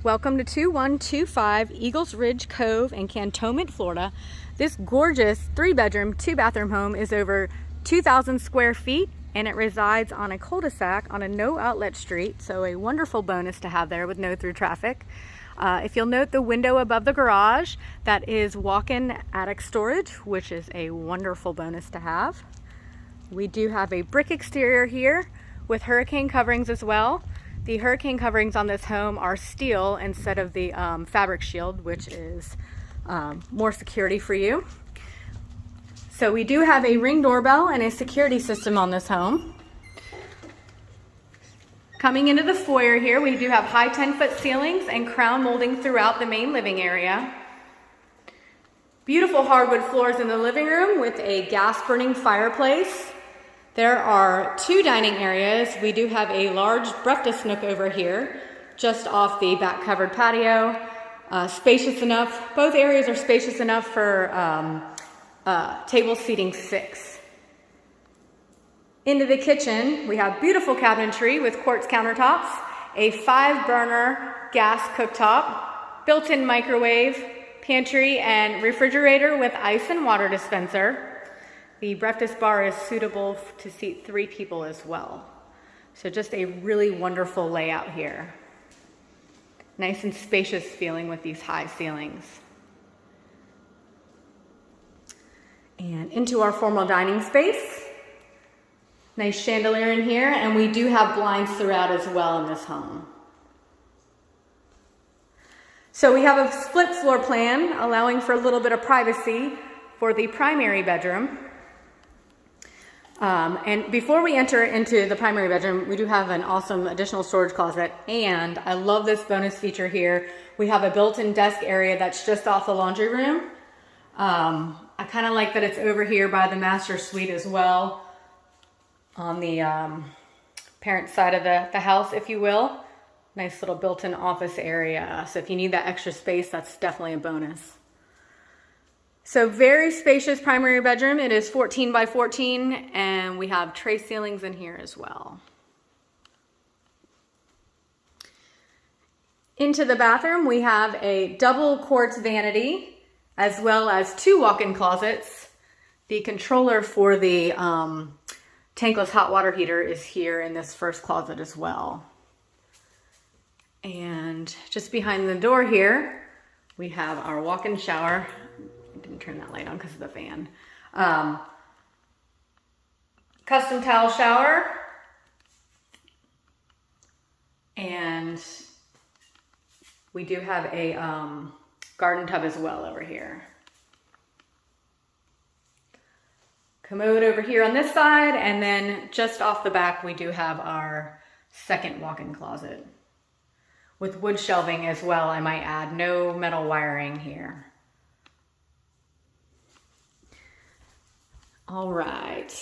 Welcome to 2125 Eagles Ridge Cove in Cantonment, Florida. This gorgeous 3-bedroom, 2-bathroom home is over 2,000 square feet and it resides on a cul-de-sac on a no outlet street, so a wonderful bonus to have there with no through traffic. If you'll note the window above the garage, that is walk-in attic storage, which is a wonderful bonus to have. We do have a brick exterior here with hurricane coverings as well. The hurricane coverings on this home are steel instead of the fabric shield, which is more security for you. So we do have a Ring doorbell and a security system on this home. Coming into the foyer here, we do have high 10-foot ceilings and crown molding throughout the main living area. Beautiful hardwood floors in the living room with a gas burning fireplace. There are 2 dining areas. We do have a large breakfast nook over here, just off the back covered patio. Spacious enough. Both areas are spacious enough for table seating 6. Into the kitchen, we have beautiful cabinetry with quartz countertops, a 5-burner gas cooktop, built-in microwave, pantry, and refrigerator with ice and water dispenser. The breakfast bar is suitable to seat 3 people as well. So just a really wonderful layout here. Nice and spacious feeling with these high ceilings. And into our formal dining space. Nice chandelier in here, and we do have blinds throughout as well in this home. So we have a split floor plan allowing for a little bit of privacy for the primary bedroom. And before we enter into the primary bedroom, we do have an awesome additional storage closet, and I love this bonus feature here. We have a built-in desk area that's just off the laundry room. I kind of like that it's over here by the master suite as well, on the parent side of the house, if you will. Nice little built-in office area. So if you need that extra space, that's definitely a bonus. So very spacious primary bedroom. It is 14 by 14, and we have tray ceilings in here as well. Into the bathroom, we have a double quartz vanity, as well as 2 walk-in closets. The controller for the tankless hot water heater is here in this first closet as well. And just behind the door here, we have our walk-in shower. I didn't turn that light on because of the fan. Custom towel shower. And we do have a garden tub as well over here. Commode over here on this side, and then just off the back we do have our second walk-in closet with wood shelving as well, I might add. No metal wiring here. All right.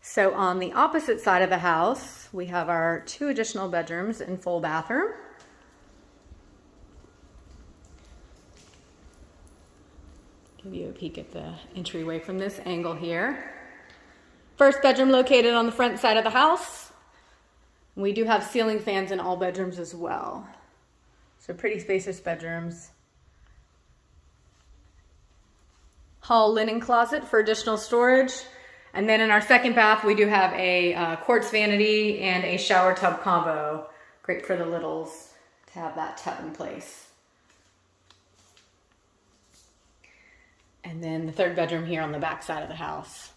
So on the opposite side of the house, we have our 2 additional bedrooms and full bathroom. Give you a peek at the entryway from this angle here. First bedroom located on the front side of the house. We do have ceiling fans in all bedrooms as well. So pretty spacious bedrooms. Hall linen closet for additional storage. And then in our second bath, we do have a quartz vanity and a shower tub combo. Great for the littles to have that tub in place. And then the third bedroom here on the back side of the house.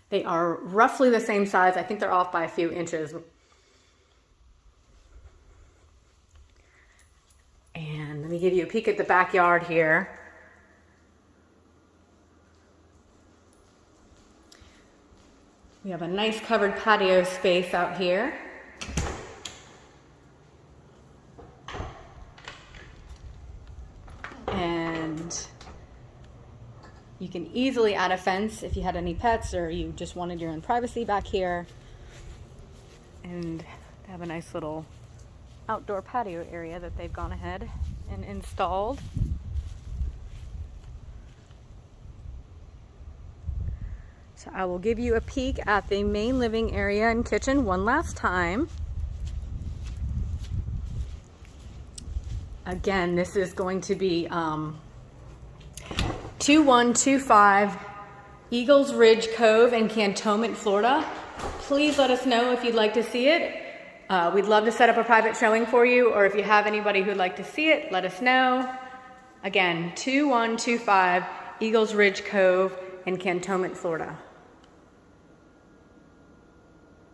They are roughly the same size. I think they're off by a few inches. And let me give you a peek at the backyard here. We have a nice covered patio space out here. And you can easily add a fence if you had any pets or you just wanted your own privacy back here. And they have a nice little outdoor patio area that they've gone ahead and installed. So I will give you a peek at the main living area and kitchen one last time. Again, this is going to be 2125 Eagles Ridge Cove in Cantonment, Florida. Please let us know if you'd like to see it. We'd love to set up a private showing for you, or if you have anybody who'd like to see it, let us know. Again, 2125 Eagles Ridge Cove in Cantonment, Florida.